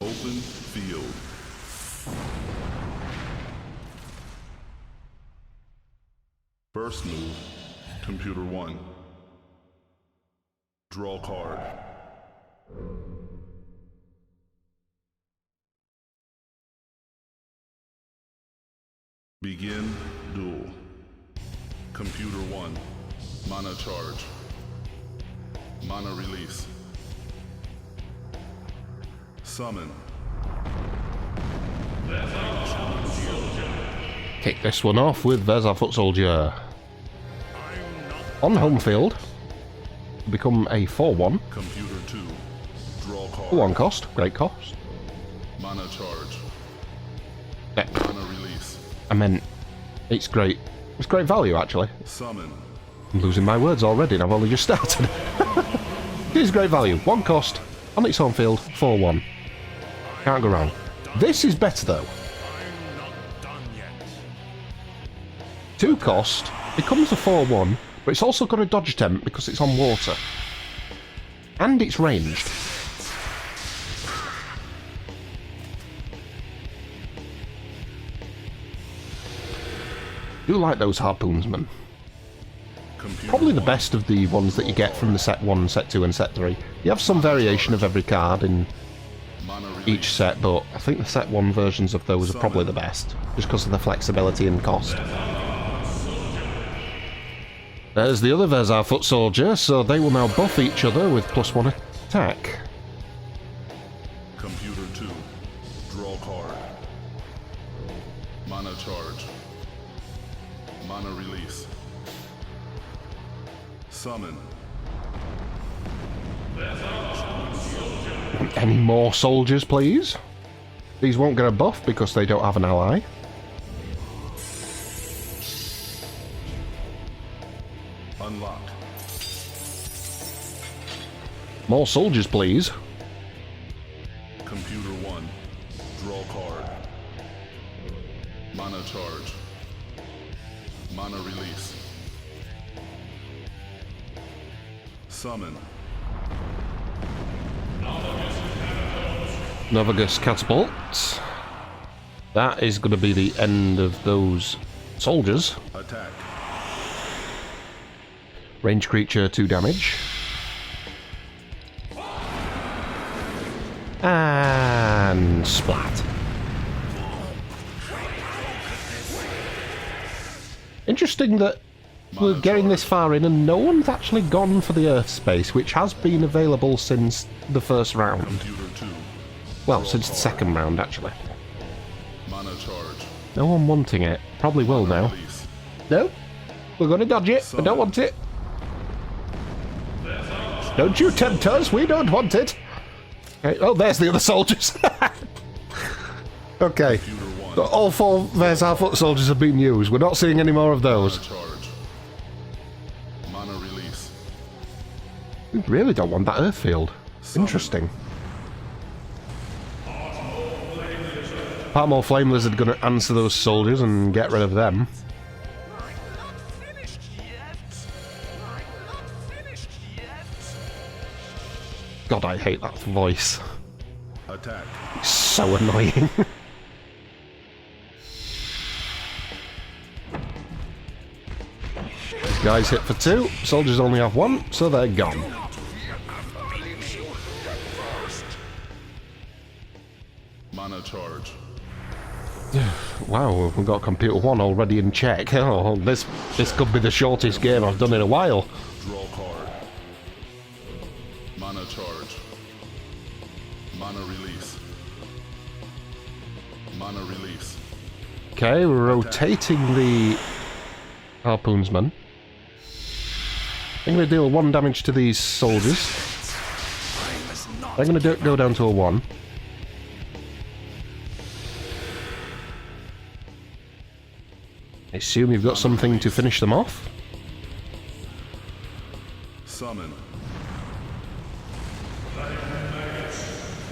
Open field. First move, computer 1. Draw card. Begin duel. Computer 1. Mana charge. Mana release. Summon. Kick this one off with Vezar Foot Soldier. On home field, become a 4-1. Computer 2. Draw card. 1 cost, great cost. Mana charge. Yeah. Mana release. I meant, it's great. It's great value, actually. Summon. I'm losing my words already, and I've only just started. It is great value. 1 cost, on its home field, 4-1. Can't go wrong. This is better, though. 2 cost, becomes a 4-1, but it's also got a dodge attempt because it's on water. And it's ranged. Do like those harpoonsmen. Probably the best of the ones that you get from the set 1, set 2 and set 3. You have some variation of every card in each set, but I think the set 1 versions of those are probably the best, just because of the flexibility and cost. There's the other Vezar Foot Soldier, so they will now buff each other with +1 attack. Computer 2. Draw card. Mana charge. Mana release. Summon. Any more soldiers, please? These won't get a buff because they don't have an ally. Unlocked. More soldiers, please. Computer 1. Draw card. Mana charge. Mana release. Summon. Novagus Catapult. That is going to be the end of those soldiers. Attack. Range creature, 2 damage. And splat. Interesting that we're getting this far in and no one's actually gone for the Earth space, which has been available since the first round. Computer 2. Well, since the second round, actually. Mana charge. No one wanting it. Probably will now. Release. No, we're going to dodge it. I don't want it. Don't you tempt us. We don't want it. Okay. Oh, there's the other soldiers. Okay. Computer 1. All 4 Vezar Foot Soldiers have been used. We're not seeing any more of those. Mana charge. Mana release. We really don't want that Earth field. Interesting. Patmore Flame Lizard going to answer those soldiers and get rid of them. God, I hate that voice. Attack. It's so annoying. Guys hit for 2. Soldiers only have 1, so they're gone. Mana charge. Wow, we've got Computer 1 already in check. Oh, this could be the shortest game I've done in a while. Draw card. Mana charge. Mana release. Mana release. Okay, we're rotating the Harpoonsman. I'm going to deal 1 damage to these soldiers. I'm going to go down to a 1. I assume you've got something to finish them off? Summon.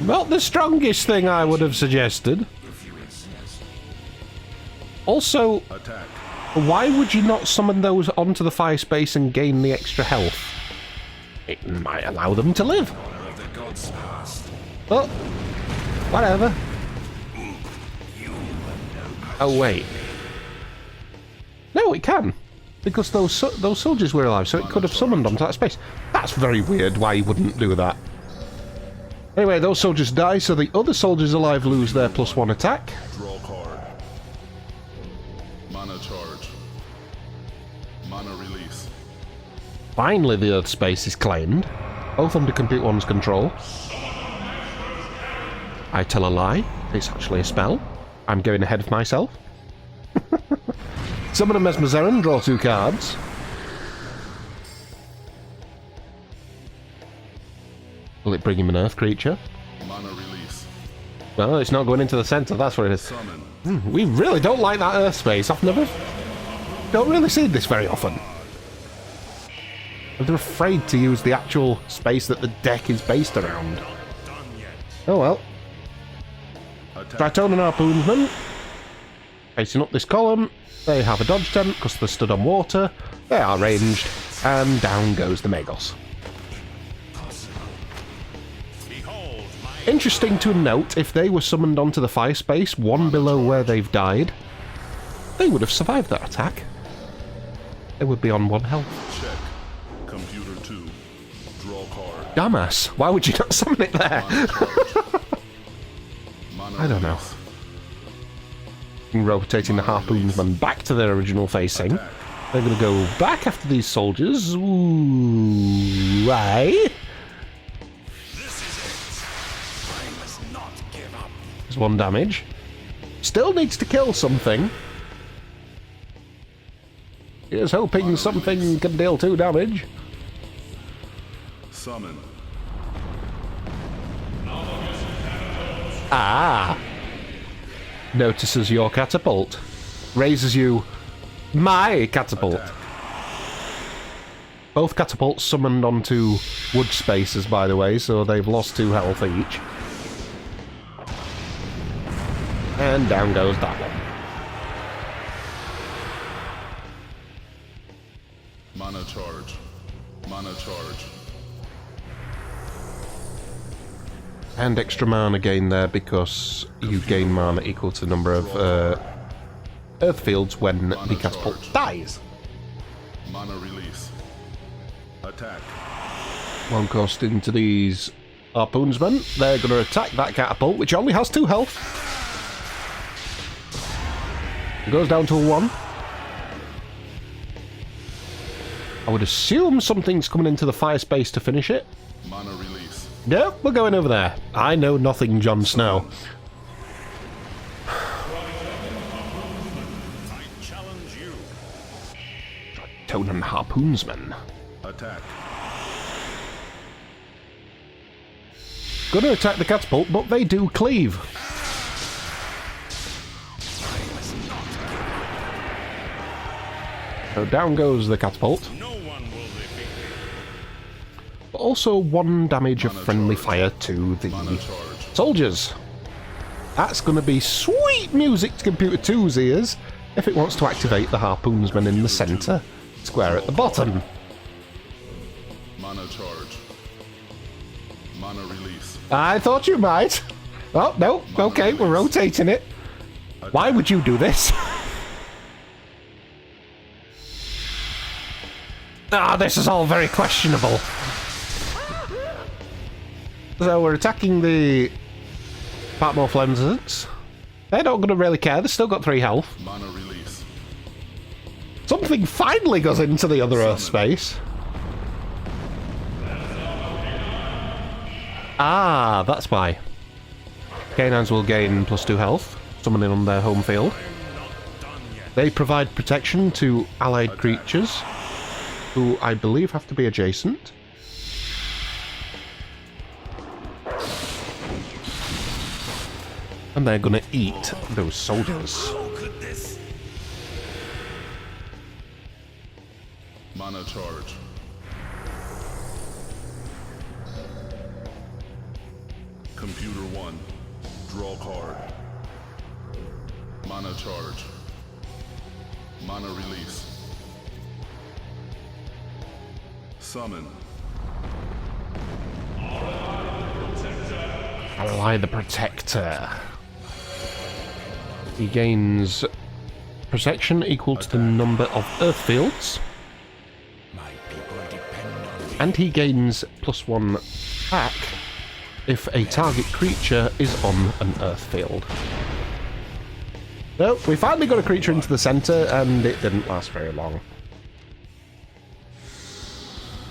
Not the strongest thing I would have suggested. Also, Attack. why would you not summon those onto the fire space and gain the extra health? It might allow them to live. Oh. Whatever. Oh, wait. No, it can. Because those soldiers were alive, so it could have summoned onto that space. That's very weird why he wouldn't do that. Anyway, those soldiers die, so the other soldiers alive lose their +1 attack. Draw card. Mana charge. Mana release. Finally, the Earth space is claimed. Both under Complete One's control. I tell a lie. It's actually a spell. I'm going ahead of myself. Summon a Mesmezeran, draw 2 cards. Will it bring him an Earth creature? Mana release. Well, it's not going into the centre, that's what it is. Summon. We really don't like that Earth space. Don't really see this very often. They're afraid to use the actual space that the deck is based around. Oh well. Tritone and Harpoonsman. Facing up this column. They have a dodge tent because they're stood on water. They are ranged. And down goes the Magos. Interesting to note, if they were summoned onto the fire space, one below where they've died, they would have survived that attack. They would be on 1 health. Check. Computer 2. Draw card. Dumbass, why would you not summon it there? Mana charge. Mana I don't know. release. Rotating the Harpoonsman back to their original facing. Attack. They're going to go back after these soldiers. Ooh, right. There's 1 damage. Still needs to kill something. Here's hoping something can deal 2 damage. Summon. Ah! Notices your catapult. Raises you my catapult. Attack. Both catapults summoned onto wood spaces, by the way, so they've lost 2 health each. And down goes that one. Mana charge. Mana charge. And extra mana gain there because you gain mana equal to the number of earth fields when the catapult dies. Mana release. Attack. 1 cost into these Harpoonsmen. They're going to attack that catapult, which only has 2 health. It goes down to a 1. I would assume something's coming into the fire space to finish it. Mana release. No, we're going over there. I know nothing, Jon Snow. I challenge you. Tone and Harpoonsman. Attack. Gonna attack the catapult, but they do cleave. So down goes the catapult. No one will defeat me. But also 1 damage of friendly fire to Mana the charge. soldiers. That's going to be sweet music to Computer 2's ears if it wants to activate the Harpoonsman in the centre, square at the bottom. Mana charge. Mana release. I thought you might. Oh, no, okay, we're rotating it. Why would you do this? Ah, this is all very questionable. So we're attacking the Patmorphlenzers. They're not going to really care, they've still got 3 health. Mana release. Something finally goes into the other Earth space. Ah, that's why. Canines will gain +2 health, summoning on their home field. They provide protection to allied creatures, who I believe have to be adjacent. And they're gonna eat those soldiers. Mana charge. Computer 1. Draw card. Mana charge. Mana release. Summon. Ally the Protector. He gains protection equal to the number of earth fields. And he gains +1 attack if a target creature is on an earth field. So, we finally got a creature into the centre, and it didn't last very long.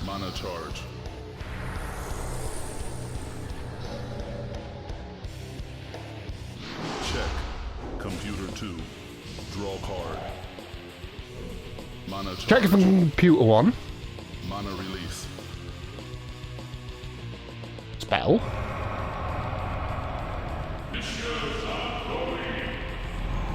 Mana charge. Check. Computer 2. Draw card. Mana charge. Check for Computer 1. Mana release. Spell.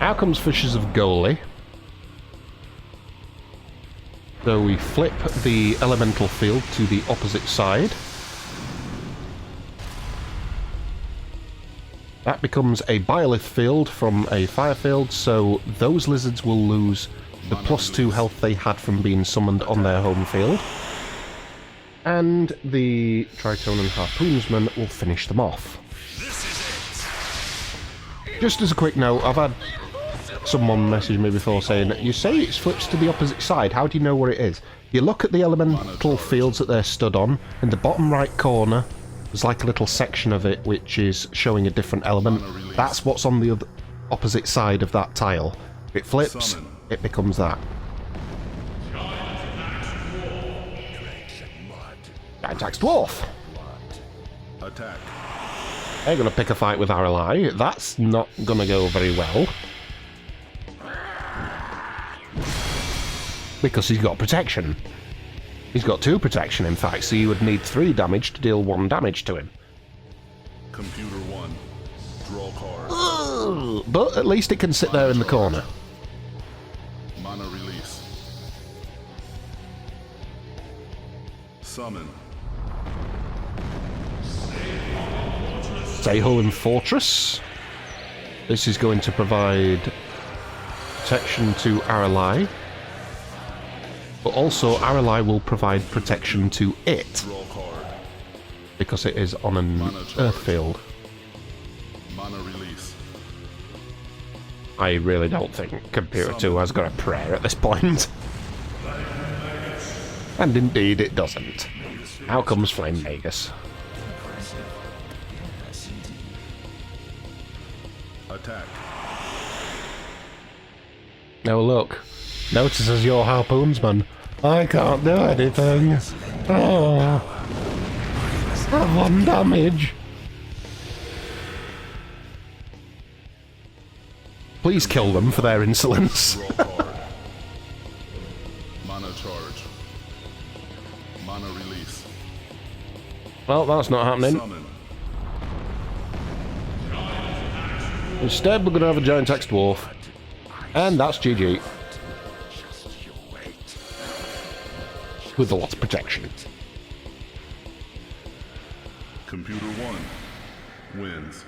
Out comes Fissures of Goalie. So we flip the elemental field to the opposite side. That becomes a Byleth field from a fire field, so those lizards will lose the +2 health they had from being summoned on their home field. And the Tritonan Harpoonsman will finish them off. Just as a quick note, I've had someone message me before saying, you say it flips to the opposite side, how do you know where it is? You look at the elemental fields that they're stood on, in the bottom right corner, there's like a little section of it which is showing a different element. That's what's on the opposite side of that tile. If it flips, it becomes that. Giant Axe Dwarf! Attack. They're going to pick a fight with Aralai. That's not going to go very well. Because he's got protection. He's got 2 protection, in fact, so you would need 3 damage to deal 1 damage to him. Computer 1. Draw card. But at least it can sit there in the corner. Mana release. Summon. Seholen Fortress. This is going to provide protection to Aralai. But also Aralai will provide protection to it. Draw card. Because it is on an earth field. Mana release. I really don't think Computer 2 has got a prayer at this point. And indeed it doesn't. Out comes Flame Magus. Attack. Now look, notices your Harpoonsman. I can't do anything. Oh, have 1 damage. Please kill them for their insolence. Draw card. Mana charge. Mana release. Well, that's not happening. Summon. Instead, we're going to have a Giant Axe Dwarf. And that's GG. With a lot of protection. Computer 1 wins.